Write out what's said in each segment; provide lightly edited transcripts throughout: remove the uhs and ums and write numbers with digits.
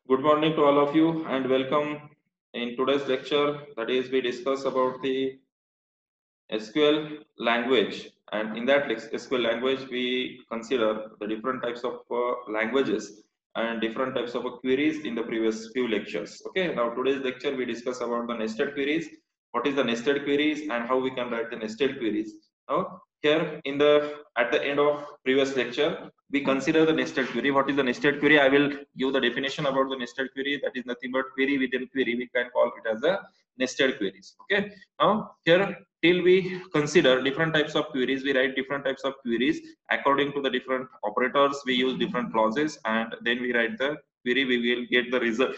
Good morning to all of you and welcome in today's lecture. That is, we discuss about the SQL language, and in that SQL language, we consider the different types of languages and different types of queries in the previous few lectures. Okay, now today's lecture we discuss about the nested queries. What is the nested queries and how we can write the nested queries. Now, here in the at the end of previous lecture, we consider the nested query. What is the nested query? I will give the definition about the nested query. That is nothing but query within query. We can call it as a nested queries. Okay. Now here till we consider different types of queries, we write different types of queries according to the different operators. We use different clauses, and then we write the query. We will get the result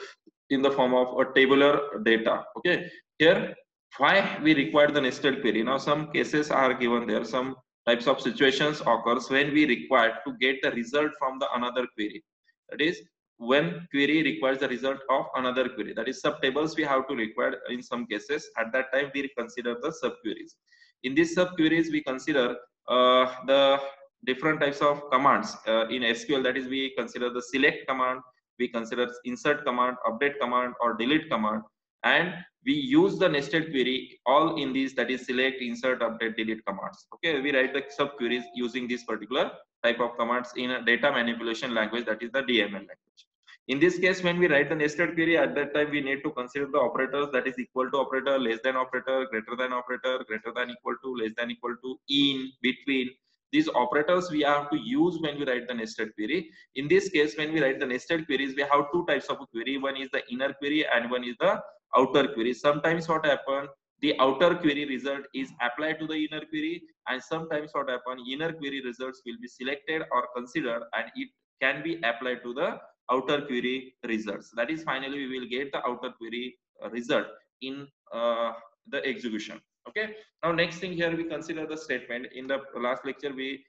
in the form of a tabular data. Okay. Here why we require the nested query. Now some cases are given there. Some types of situations occurs when we require to get the result from the another query. That is when query requires the result of another query. That is subtables we have to require in some cases. At that time we consider the subqueries. In these subqueries we consider the different types of commands in SQL. That is, we consider the select command, we consider insert command, update command, or delete command, and we use the nested query all in these, that is select, insert, update, delete commands. Okay, we write the subqueries using this particular type of commands in a data manipulation language, that is the DML language. In this case, when we write the nested query, at that time we need to consider the operators, that is equal to operator, less than operator, greater than operator, greater than equal to, less than equal to, in, between. These operators we have to use when we write the nested query. In this case, when we write the nested queries, we have two types of query. One is the inner query and one is the outer query. Sometimes what happen, the outer query result is applied to the inner query, and sometimes what happen, inner query results will be selected or considered and it can be applied to the outer query results. That is, finally we will get the outer query result in the execution. Okay, now next thing, here we consider the statement. In the last lecture we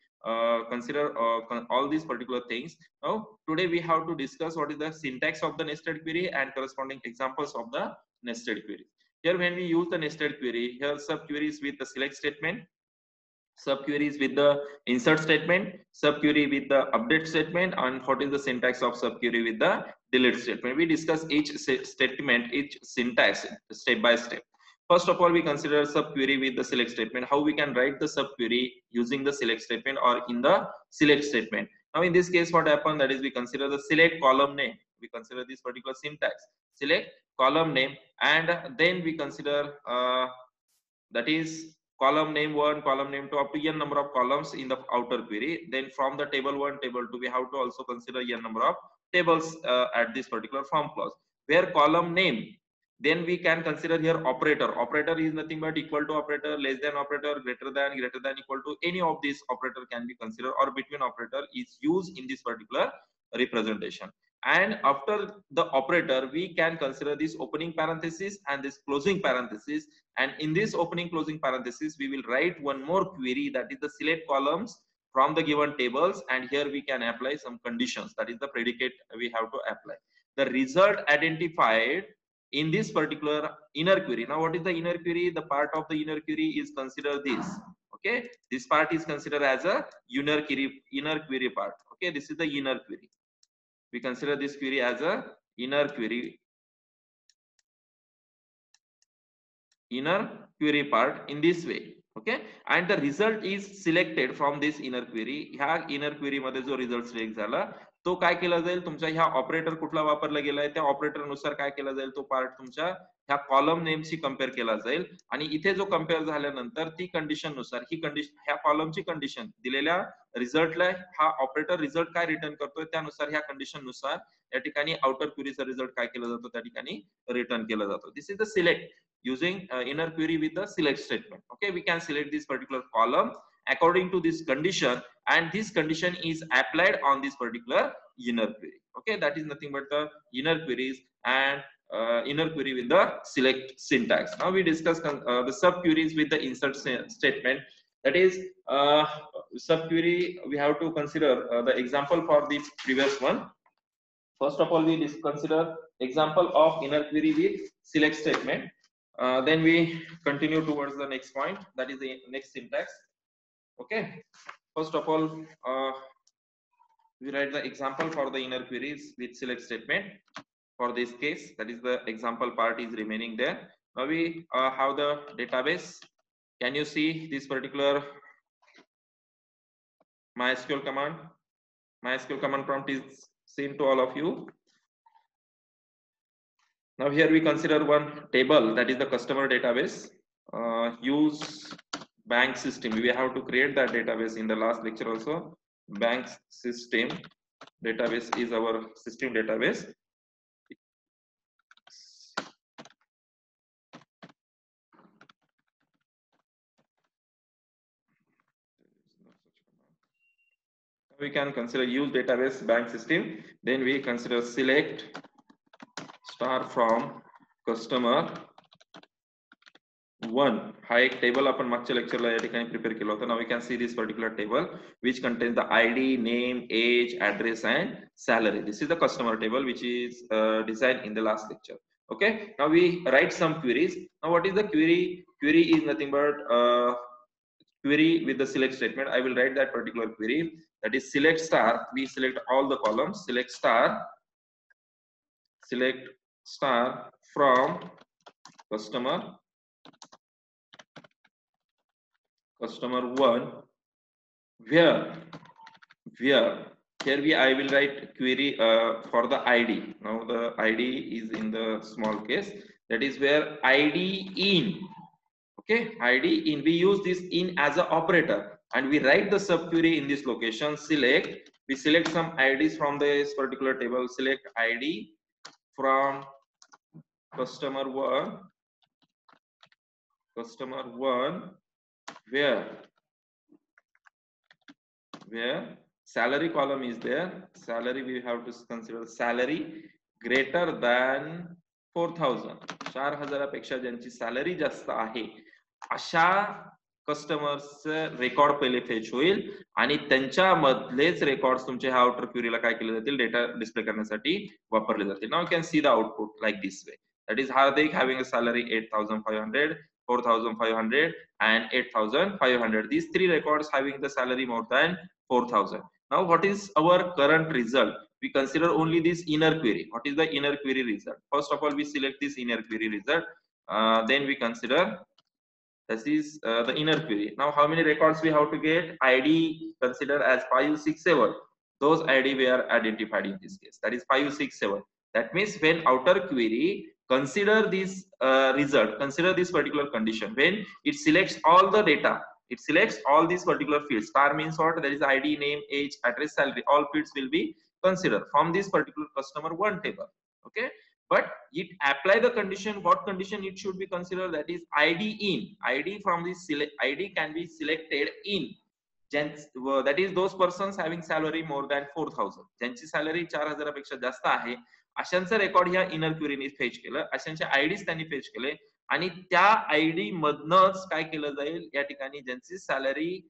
consider all these particular things. Now today we have to discuss what is the syntax of the nested query and corresponding examples of the nested query. Here when we use the nested query, here subqueries with the select statement, subqueries with the insert statement, subquery with the update statement, and what is the syntax of subquery with the delete statement. We discuss each statement, each syntax step by step. First of all, we consider subquery with the select statement. How we can write the subquery using the select statement or in the select statement. Now in this case, what happened, that is we consider the select column name. We consider this particular syntax, select column name, and then we consider that is column name 1, column name 2, up to n number of columns in the outer query. Then from the table 1, table 2, we have to also consider n number of tables at this particular form clause. Where column name, then we can consider here operator. Operator is nothing but equal to operator, less than operator, greater than equal to. Any of these operator can be considered, or between operator is used in this particular representation. And after the operator, we can consider this opening parenthesis and this closing parenthesis. And in this opening closing parenthesis, we will write one more query, that is the select columns from the given tables, and here we can apply some conditions, that is the predicate we have to apply. The result identified in this particular inner query. Now what is the inner query? The part of the inner query is considered this. Okay, this part is considered as a inner query part. Okay, this is the inner query. We consider this query as a inner query part in this way. Okay, and the result is selected from this inner query. ह्या inner query मध्ये जो result select झाला तो काय केला जाईल, तुमच्या ह्या ऑपरेटर कुठला वापरला गेलाय त्या ऑपरेटर नुसार काय केला जाईल, तो पार्ट तुमच्या ह्या कॉलम नेमशी कंपेअर केला जाईल. आणि इथे जो कंपेअर झाल्यानंतर ती कंडिशन नुसार ही कंडिशन, ह्या कॉलमची कंडिशन दिलेल्या रिझल्टला हा ऑपरेटर रिझल्ट काय रिटर्न करतोय त्यानुसार, ह्या कंडिशन नुसार या ठिकाणी आउटर क्वेरीचा रिझल्ट काय केला जातो त्या ठिकाणी रिटर्न केला जातो. This is the select using inner query with the select statement. Okay, we can select this particular column according to this condition, and this condition is applied on this particular inner query. Okay, that is nothing but the inner queries and inner query with the select syntax. Now we discuss the subqueries with the insert statement. That is subquery, we have to consider the example for the previous one. First of all, we consider example of inner query with select statement. Then we continue towards the next point, that is the next syntax. Okay, first of all, we write the example for the inner queries with select statement. for this case. That is the example part is remaining there. Now we have the database. Can you see this particular MySQL command? MySQL command prompt is seen to all of you. Now here we consider one table, that is the customer database. Use bank system. We have to create that database in the last lecture also. Bank system database is our system database. We can consider use database bank system. Then we consider select star from customer one. हा एक table आपण मागच्या लेक्चरला या ठिकाणी prepare केला होता. Now we can see this particular table which contains the ID, name, age, address and salary. This is the customer table which is designed in the last lecture. Okay, now we write some queries. Now what is the query? Query is nothing but query with the select statement. I will write that particular query, that is select star. We select all the columns. Select star from customer one, where here I will write query for the ID. Now the ID is in the small case, that is where ID in. Okay, ID in, we use this in as an operator and we write the subquery in this location. Select, we select some IDs from this particular table. Select ID from customer one, where salary column is there. Salary, we have to consider salary greater than 4,000. 4,000 पेक्षा ज्यांची salary जास्त आहे अशा customers record पहिले fetch होईल आणि त्यांच्या मधलेच records तुमचे ह्या आउटर क्वेरीला काय केले जातील, डेटा डिस्प्ले करण्यासाठी वापरले जातील. Now you can see the output like this way. That is Hardik having a salary 8,500, 4,500 and 8,500. These three records having the salary more than 4,000. Now what is our current result? We consider only this inner query. What is the inner query result? First of all, we select this inner query result. Then we consider this is the inner query. Now how many records we have to get? ID consider as 567. Those ID we are identified in this case. That is 567. That means when outer query consider this result, consider this particular condition, when it selects all the data, it selects all these particular fields. Star means what? That is ID, name, age, address, salary. All fields will be considered from this particular customer one table. Okay, but it apply the condition. What condition it should be considered? That is ID in. ID from this select ID can be selected in. That is those persons having salary more than 4,000. ज्यांची salary 4,000 पेक्षा जास्त आहे अशांचं record ह्या inner क्वेरीने fetch केलं. अशांचे IDs त्यांनी fetch केले आणि त्या आयडी मधनच काय केलं जाईल, या ठिकाणी ज्यांची सॅलरी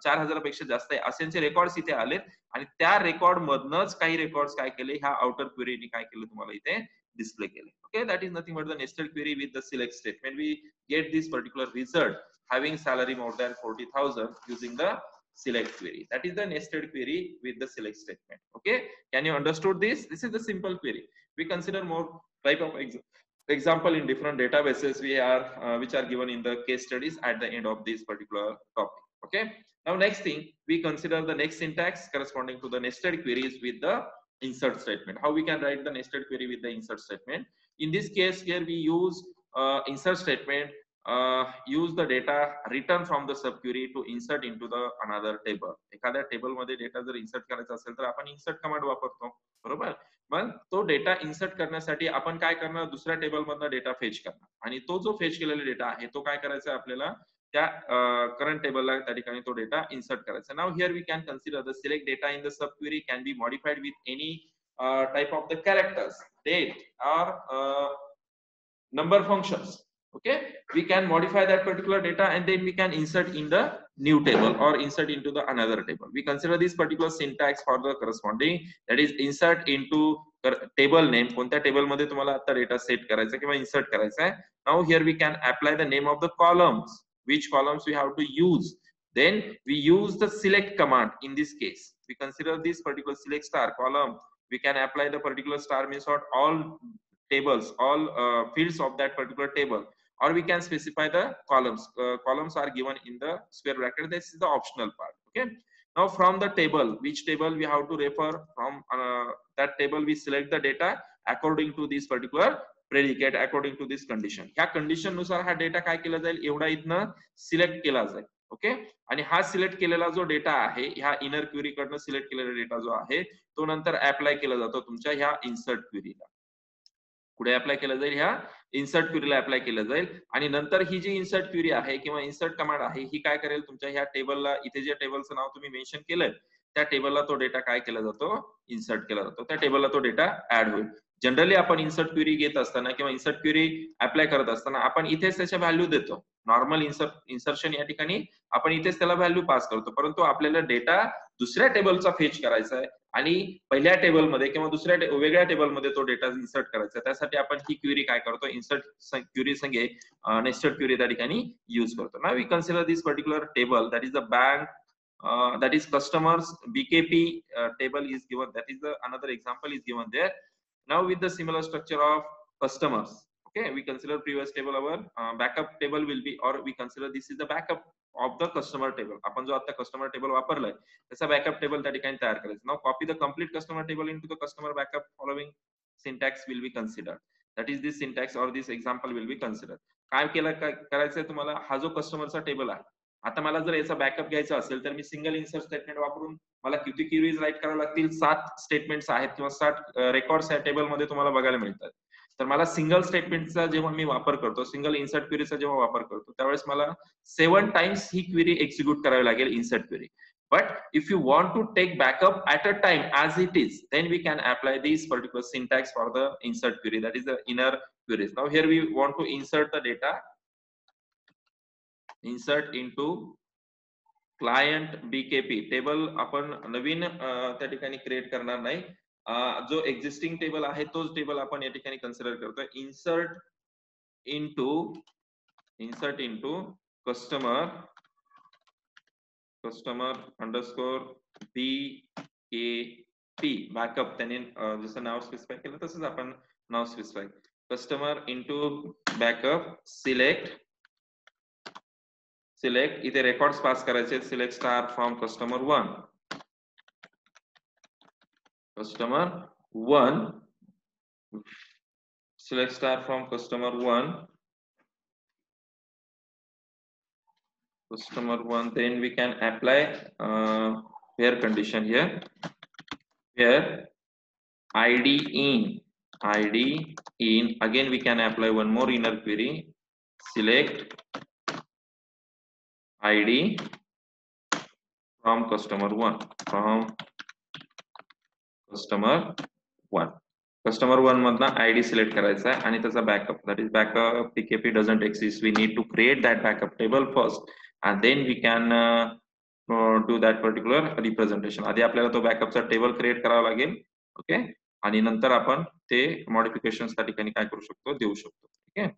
4,000 पेक्षा जास्त आहे अशांचे रेकॉर्ड्स इथे आलेत आणि त्या रेकॉर्ड मधनच काही रेकॉर्ड्स काय केले, ह्या आउटर क्वेरीने काय केलं तुम्हाला इथे डिस्प्ले केले. Okay, that is nothing but the nested query with the select statement. We get this particular result having salary more than 40,000 using the select query. That is the nested query with the select statement. Okay, can you understood this? This is the simple query. We consider more type of example in different databases we are which are given in the case studies at the end of this particular topic. Okay, now next thing, we consider the next syntax corresponding to the nested queries with the insert statement. How we can write the nested query with the insert statement? In this case here we use insert statement. Use the data return from the subquery to insert into the another table. एखाद्या table मध्ये data जर insert करायचा असेल तर आपण insert command वापरतो, बरोबर. मग तो डेटा इन्सर्ट करण्यासाठी आपण काय करणार, दुसऱ्या टेबल मधला डेटा फेच करणार आणि तो जो फेच केलेला डेटा आहे तो काय करायचा आपल्याला त्या करंट टेबलला त्या ठिकाणी तो डेटा इन्सर्ट करायचा. Now here we can consider the select data in the subquery can be modified with any type of the characters, date or number functions. Okay, we can modify that particular data and then we can insert in the new table or insert into the another table. We consider this particular syntax for the corresponding, that is insert into table name. कोणत्या table मध्ये तुम्हाला आता data set करायचा किंवा insert करायचा आहे. Now here we can apply the name of the columns, which columns we have to use. Then we use the select command. In this case we consider this particular select star column we can apply the particular star means what all tables, all fields of that particular table, or we can specify the columns. Columns are given in the square bracket. This is the optional part. Okay. Now from the table, which table we have to refer from, that table we select the data according to this particular predicate, according to this condition. ह्या condition नुसार हा data काय केला जाईल, एवढा इथनं select केला जाईल. ओके. आणि हा सिलेक्ट केलेला जो डेटा आहे, ह्या इनर क्वेरी कडनं सिलेक्ट केलेला डेटा जो आहे तो नंतर अप्लाय केला जातो तुमच्या ह्या इन्सर्ट क्वेरीला. पुढे अप्लाय केला जाईल, ह्या इन्सर्ट क्वेरीला अप्लाय केलं जाईल. आणि नंतर ही जी इन्सर्ट क्वेरी आहे किंवा इन्सर्ट कमांड आहे ही काय करेल, तुमच्या ह्या टेबलला, इथे जे टेबलचं नाव तुम्ही मेन्शन केलंय त्या टेबलला तो डेटा काय केला जातो, इन्सर्ट केला जातो. त्या टेबलला तो डेटा ऍड होईल. जनरली आपण इन्सर्ट क्वेरी घेत असताना किंवा इन्सर्ट क्वेरी अप्लाय करत असताना आपण इथेच त्याच्या व्हॅल्यू देतो. नॉर्मल इन्सर्शन या ठिकाणी आपण इथेच त्याला व्हॅल्यू पास करतो. परंतु आपल्याला डेटा दुसऱ्या टेबलचा फेच करायचा आहे आणि पहिल्या टेबलमध्ये किंवा दुसऱ्या वेगळ्या टेबलमध्ये तो डेटा इन्सर्ट करायचा. त्यासाठी आपण ही क्वेरी काय करतो, इन्सर्ट क्वेरी संगे नेस्टेड क्वेरी त्या ठिकाणी यूज करतो. Now we consider this particular table, that is the bank, that is customers BKP table is given. That is the another example is given there. Now with the similar structure of customers, okay, we consider previous table, our backup table will be, or we consider this is the backup of the customer table. आपण जो आता customer table वापरलाय त्याचा backup table त्या ठिकाणी तयार करायचा. Now copy the complete customer table into the customer backup. Following syntax will be considered. That is this syntax or this example will be considered. काय केलं करायचंय तुम्हाला, हा जो कस्टमरचा टेबल आहे, आता मला जर याचा बॅकअप घ्यायचा असेल तर मी सिंगल इन्सर्ट स्टेटमेंट वापरून मला किती क्वेरीज राईट करावे लागतील, 7 स्टेटमेंट्स आहेत किंवा 7 रेकॉर्ड्स या टेबलमध्ये तुम्हाला बघायला मिळतात. तर मला सिंगल स्टेटमेंटचा जेव्हा मी वापर करतो, सिंगल इन्सर्ट क्वेरीचा जेव्हा वापर करतो त्यावेळेस मला 7 टाइम्स ही क्वेरी एक्झिक्यूट करावी लागेल, insert query. But if you want to take backup at a time as it is, then we can apply this particular syntax for the insert query, that is the inner queries. Now here we want to insert the data, insert into client BKP table. आपण नवीन त्या ठिकाणी create करणार नाही, जो existing table आहे तोच table आपण या ठिकाणी कन्सिडर करतोय. insert into customer underscore BKP backup. त्याने जसं नाव स्पेसिफाय केलं तसंच आपण नाव specify, customer into backup, select इथे रेकॉर्ड्स पास करायचे, select star from customer 1, select star from customer 1, then we can apply where condition here, where id in again we can apply one more inner query, select id from customer 1, customer 1 मधला id select करायचा आहे आणि त्याचा backup, that is backup pkp doesn't exist, we need to create that backup table first and then we can do that particular representation. आधी आपल्याला तो बॅकअपचा table create करावा लागेल. ओके. आणि नंतर आपण ते मॉडिफिकेशन्स त्या ठिकाणी काय करू शकतो, देऊ शकतो. ठीक आहे.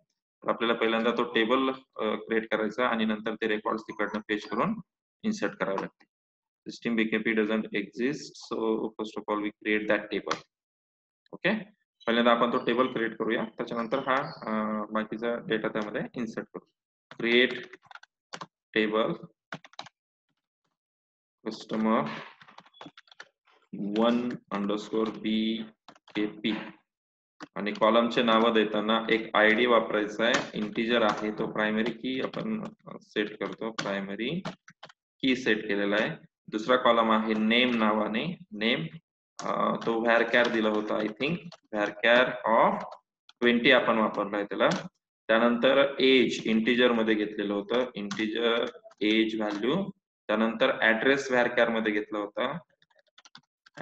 तर आपल्याला पहिल्यांदा तो टेबल क्रिएट करायचा आणि नंतर ते रेकॉर्ड्स तिकडनं पेस्ट करून इन्सर्ट करावे लागतील. System BKP doesn't exist, so first of all we create that table. Okay. पहिल्यांदा आपण तो टेबल क्रिएट करूया, त्याच्यानंतर हा बाकीचा डेटा त्यामध्ये इन्सर्ट करू. Create table customer 1 underscore BKP आणि कॉलमचे नाव देताना एक आयडी वापरायचा आहे, इंटिजर आहे तो प्रायमरी की आपण सेट करतो, प्रायमरी की सेट केलेला आहे. दुसरा कॉलम आहे नेम नावाने, नेम तो व्हॅरकॅर दिला होता, आय थिंक व्हॅरकॅर ऑफ 20 आपण वापरलाय त्याला. त्यानंतर एज इंटिजर मध्ये घेतलेलं होतं, इंटिजर एज व्हॅल्यू. त्यानंतर ऍड्रेस व्हॅरकॅर मध्ये घेतला होता,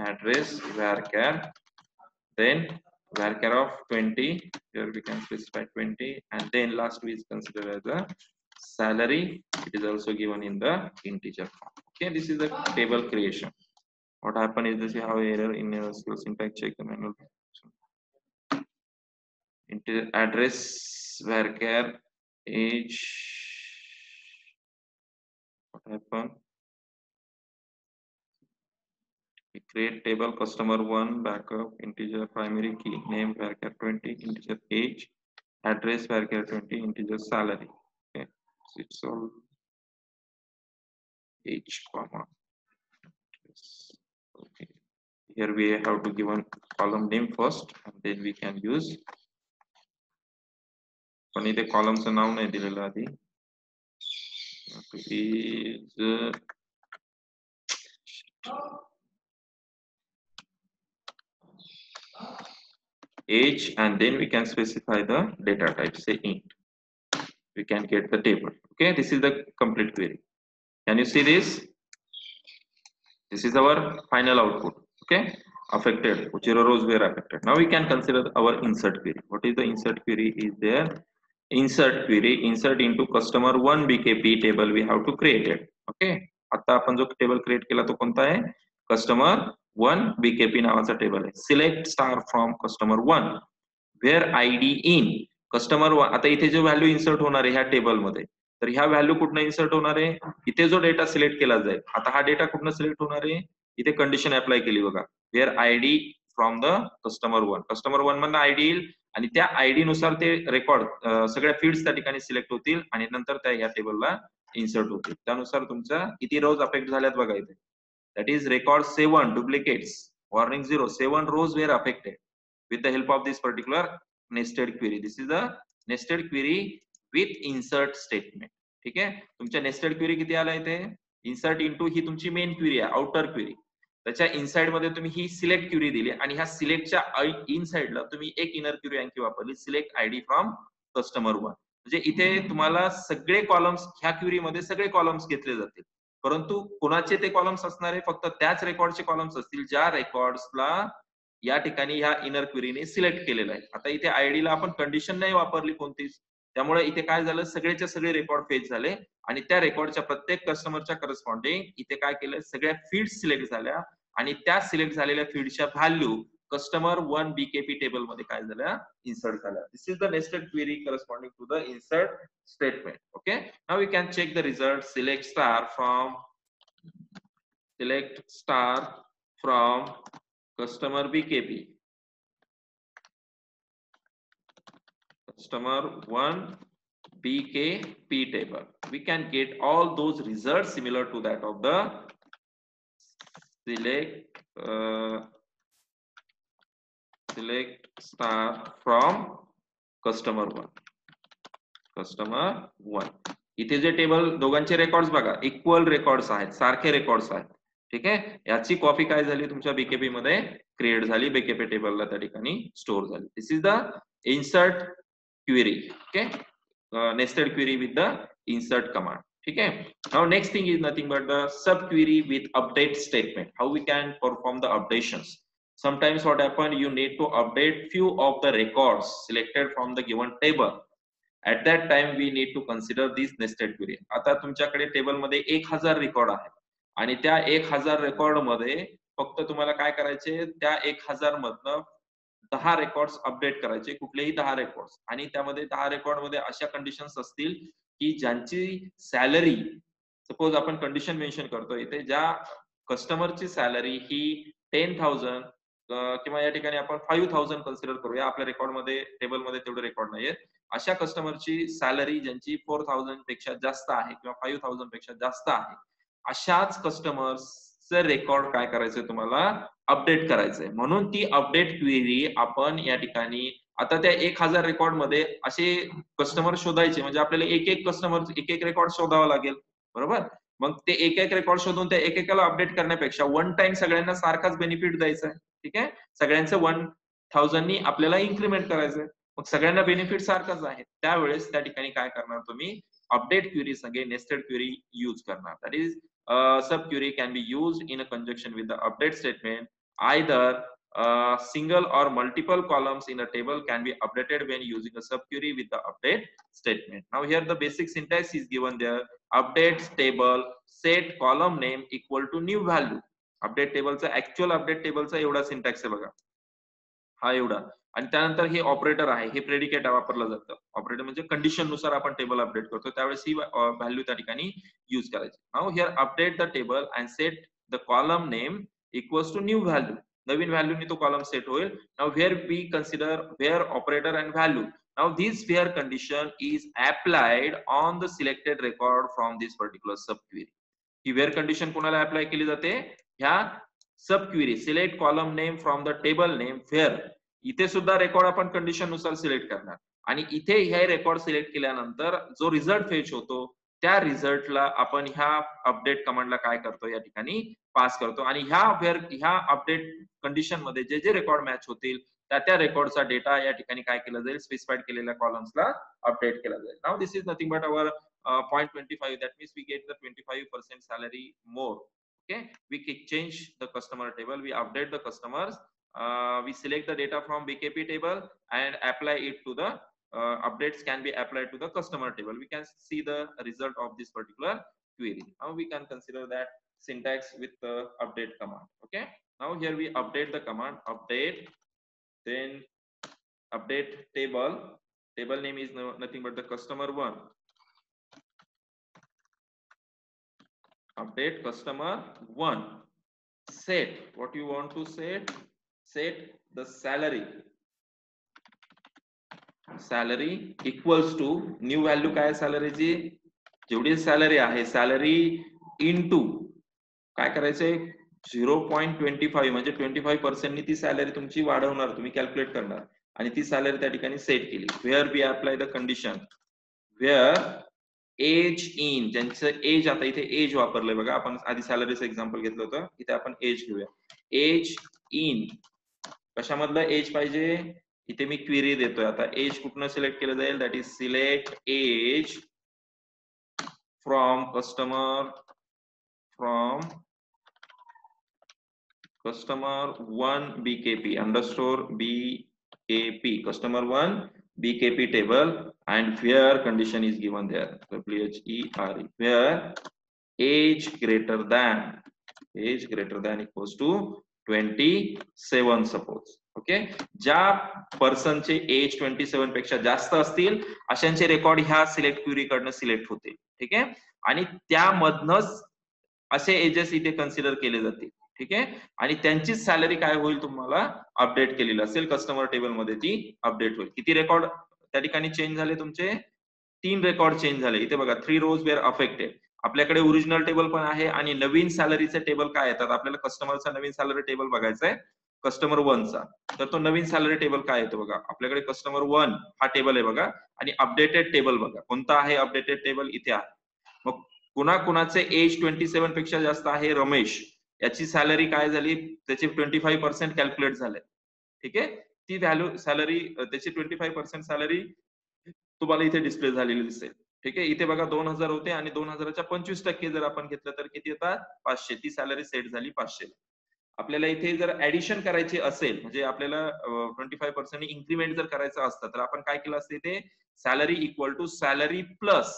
address varchar. Then varchar of 20, here we can specify 20, and then last we consider as a salary, it is also given in the integer form. Okay, this is the table creation. What happened is this, you have error in your syntax, check the manual integer address varchar age. What happened, we create table customer 1 backup integer primary key name varchar 20 integer age address varchar 20 integer salary. Okay, so it's all age comma. Yes. Okay, here we have to give one column name first and then we can use. पण इथे कॉलमचं नाव नाही दिलेलं आधी. is age and then we can specify the data type, say int. We can get the table. Okay, this is the complete query. Can you see this? This is our final output. Okay, affected 0 rows were affected. Now we can consider our insert query. What is the insert query? Is there insert query, insert into customer 1 BKP table we have to create it. Okay, आता आपण जो table create केला तो कोणता आहे? Customer 1 BKP नावाचा table आहे. Select star from customer 1 where ID in customer 1. आता इथे जो व्हॅल्यू इन्सर्ट होणार आहे ह्या टेबल मध्ये, तर ह्या व्हॅल्यू कुठनं इन्सर्ट होणार आहे? इथे जो डेटा सिलेक्ट केला जाईल. आता हा डेटा कुठनं सिलेक्ट होणार आहे? इथे कंडिशन अप्लाय केली बघा, where ID from the customer 1. Customer 1 मधनं आयडी येईल आणि त्या आयडी नुसार ते रेकॉर्ड सगळ्या फील्ड्स त्या ठिकाणी सिलेक्ट होतील आणि नंतर त्या या टेबलला इन्सर्ट होतील. त्यानुसार तुमच्या किती रोज अफेक्ट झाल्यात बघा इथे. That is record 7 duplicates warning 0 7 rows were affected with the help of this particular nested query. This is the nested query with insert statement. ठीक आहे, तुमच्या नेस्टेड क्वेरी किती आला इथे? इन्सर्ट इंटू ही तुमची मेन क्वेरी आहे, आउटर क्वेरी. त्याच्या inside मध्ये तुम्ही ही सिलेक्ट क्वेरी दिली आणि ह्या सिलेक्टच्या इनसाइडला तुम्ही एक इनर क्वेरी आणखी वापरली, सिलेक्ट आयडी फ्रॉम कस्टमर 1. म्हणजे इथे तुम्हाला सगळे कॉलम्स ह्या क्वेरी मध्ये सगळे कॉलम्स घेतले जातील, परंतु कोणाचे ते कॉलम्स असणार आहे? फक्त त्याच रेकॉर्डचे कॉलम्स असतील ज्या रेकॉर्ड्सला या ठिकाणी ह्या इनर क्वेरीने सिलेक्ट केलेलं आहे. आता इथे आयडीला आपण कंडिशन नाही वापरली कोणतीच, त्यामुळे इथे काय झालं? सगळेच्या सगळे रेकॉर्ड फेच झाले आणि त्या रेकॉर्डच्या प्रत्येक कस्टमरच्या करस्पॉन्डिंग इथे काय केलं? सगळ्या फील्ड सिलेक्ट झाल्या आणि त्या सिलेक्ट झालेल्या फील्डच्या व्हॅल्यू कस्टमर 1 BKP टेबल मध्ये काय झाल्या? इन्सर्ट झाल्या. This is the nested query corresponding to the insert statement. Okay, now we can check the result. Select star from customer BKP, customer 1 BKP table. We can get all those results similar to that of the select star from customer 1. इथे जे table दोघांचे records बघा, equal records आहेत, सारखे records आहेत. ठीक आहे, याची copy काय झाली? तुमच्या बीकेपी मध्ये क्रिएट झाली, बीकेपी टेबलला त्या ठिकाणी स्टोर झाली. This is the insert query. Okay, nested query with the insert command. ठीक आहे, now next thing is nothing but the sub query with update statement. How we can perform the updations. Sometimes what happen, you need to update few of the records selected from the given table. At that time we need to consider this nested query. आता तुमच्याकडे table मध्ये 1000 record आहेत आणि त्या 1000 record मध्ये फक्त तुम्हाला काय करायचे? त्या 1000 मधनं 10 रेकॉर्ड्स अपडेट करायचे, कुठलेही 10 रेकॉर्ड्स. आणि त्यामध्ये 10 रेकॉर्ड मध्ये अशा कंडिशन्स असतील की ज्यांची सॅलरी, सपोज आपण कंडिशन मेन्शन करतो इथे, ज्या कस्टमरची सॅलरी ही 10,000 किंवा या ठिकाणी आपण 5,000 कन्सिडर करूया. आपल्या रेकॉर्ड मध्ये टेबल मध्ये तेवढे रेकॉर्ड नाहीयेत. अशा कस्टमरची सॅलरी ज्यांची 4,000 पेक्षा जास्त आहे किंवा 5,000 पेक्षा जास्त आहे, अशाच कस्टमर्सचे रेकॉर्ड काय करायचंय? तुम्हाला अपडेट करायचंय. म्हणून ती अपडेट क्वेरी आपण या ठिकाणी, आता त्या 1000 रेकॉर्ड मध्ये असे कस्टमर शोधायचे, म्हणजे आपल्याला एक एक कस्टमर एक एक रेकॉर्ड शोधावा लागेल, बरोबर? मग ते एक एक रेकॉर्ड शोधून त्या एकेकाला अपडेट करण्यापेक्षा वन टाइम सगळ्यांना सारखाच बेनिफिट द्यायचा आहे. ठीक आहे, सगळ्यांचं 1000 नी आपल्याला इन्क्रीमेंट करायचंय, मग सगळ्यांना बेनिफिट सारखाच आहे. त्यावेळेस त्या ठिकाणी काय करणार तुम्ही? अपडेट क्वेरी संगे नेस्टेड क्वेरी यूज करणार. दॅट इज सब query can be used in a conjunction with the update statement. Either single or multiple columns in a table can be updated when using a subquery with the update statement. Now here the basic syntax is given there. Update table set column name equal to new value. Update टेबलचा actual update टेबलचा एवढा syntax आहे बघा, हा एवढा. आणि त्यानंतर हे operator आहे, हे प्रेडिकेट वापरलं जातं. ऑपरेटर म्हणजे कंडिशन नुसार आपण टेबल अपडेट करतो, त्यावेळेस ही व्हॅल्यू त्या ठिकाणी यूज करायची. Now here update the table and set the column name equals to new value. नवीन व्हॅल्यू नी तो कॉलम सेट होईल. Now where we consider where operator and value. Now this where condition is applied on the selected record from this particular subquery. ही where condition कोणाला apply केली जाते? ह्या subquery select column name from the table name where. इथे सुद्धा record आपण condition नुसार select करणार आणि इथे हे रेकॉर्ड सिलेक्ट केल्यानंतर जो रिझल्ट फेच होतो त्या रिझल्टला आपण ह्या अपडेट कमांडला काय करतो या ठिकाणी पास करतो आणि ह्या अपडेट कंडिशन मध्ये जे जे रेकॉर्ड मॅच होतील त्या रेकॉर्डचा डेटा या ठिकाणी काय केला जाईल स्पेसिफाईड केलेल्या कॉलम्सला अपडेट केला जाईल. Now this is nothing but our point 25, that means we get the 25% salary more. Okay, we change the customer table, we update the customers, we select the data from BKP table and apply it to the updates can be applied to the customer table. We can see the result of this particular query. Now we can consider that syntax with the update command. Okay, now here we update the command update, then update table name is nothing but the customer one. Update customer one. Set what you want to set the salary equals to new value काय salary ची जेवढी salary आहे salary into काय करायचंय 0.25 म्हणजे 25% नी ती salary तुमची वाढवणार तुम्ही कॅल्क्युलेट करणार आणि ती salary त्या ठिकाणी सेट केली. Where we apply the condition where age in ज्यांचं एज आता इथे एज वापरलंय बघा आपण आधी सॅलरीचं एक्झाम्पल घेतलं होतं इथे आपण एज घेऊया. एज इन कशामधलं एज पाहिजे इथे मी क्वेरी देतोय आता एज कुठनं सिलेक्ट केलं जाईल that is select age from customer 1 BKP underscore BKP customer 1 BKP table and where condition is given there WHERE where age greater than equals to 27 suppose. Okay ज्या पर्सनचे as 27 पेक्षा जास्त असतील अशांचे record ह्या select query कडनं select होतील. ठीक आहे आणि त्यामधनच असे एजेस इथे कन्सिडर केले जातील. ठीक आहे आणि त्यांची सॅलरी काय होईल तुम्हाला अपडेट केलेली असेल कस्टमर टेबल मध्ये ती अपडेट होईल. किती रेकॉर्ड त्या ठिकाणी चेंज झाले तुमचे 3 रेकॉर्ड चेंज झाले. इथे बघा 3 रोज वेअर अफेक्टेड. आपल्याकडे ओरिजिनल टेबल पण आहे आणि नवीन सॅलरीचे टेबल काय येतात आपल्याला कस्टमरचा नवीन सॅलरी टेबल बघायचा आहे कस्टमर 1 चा. तर तो नवीन सॅलरी टेबल काय येतो बघा आपल्याकडे कस्टमर 1 हा टेबल आहे बघा आणि अपडेटेड टेबल बघा कोणता आहे अपडेटेड टेबल इथे आहे. मग कुणाचे एज 27 पेक्षा जास्त आहे रमेश याची सॅलरी काय झाली त्याचे 25% कॅल्क्युलेट झाले. ठीक आहे ती व्हॅल्यू सॅलरी त्याची 25% सॅलरी तुम्हाला इथे डिस्प्ले झालेली दिसेल. ठीक आहे इथे बघा 2000 होते आणि 2000च्या 25% जर आपण घेतलं तर किती येतात 500. ती सॅलरी सेट झाली 500. आपल्याला इथे जर ऍडिशन करायची असेल म्हणजे आपल्याला 25% इन्क्रीमेंट जर करायचं असतं तर आपण काय केलं असतं इथे salary equal to salary plus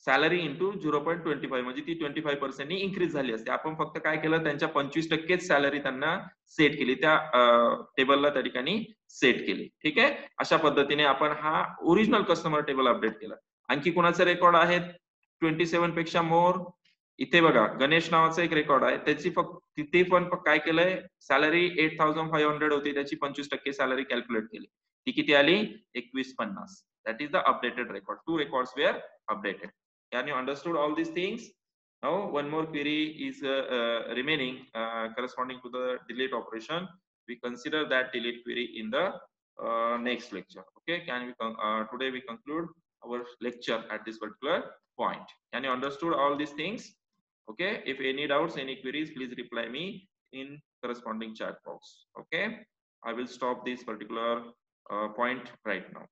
salary into 0.25 म्हणजे ती 25% नी इन्क्रीज झाली असते. आपण फक्त काय केलं त्यांच्या 25% सॅलरी त्यांना सेट केली त्या टेबलला त्या ठिकाणी सेट केली. ठीक आहे अशा पद्धतीने आपण हा ओरिजिनल कस्टमर टेबल अपडेट केला. आणखी कोणाचे रेकॉर्ड आहेत 27 पेक्षा मोर इथे बघा गणेश नावाचा एक रेकॉर्ड आहे त्याची फक्त तिथे पण काय केलंय सॅलरी 8500 होती त्याची 25% सॅलरी कॅल्क्युलेट केली ती किती आली 2150. That is the updated record. 2 records were updated. Can you understood all these things? Now one more query is remaining corresponding to the delete operation. We consider that delete query in the next lecture. Okay, can we today we conclude our lecture at this particular point. Can you understood all these things? Okay, if any doubts any queries please reply me in corresponding chat box. Okay, I will stop this particular point right now.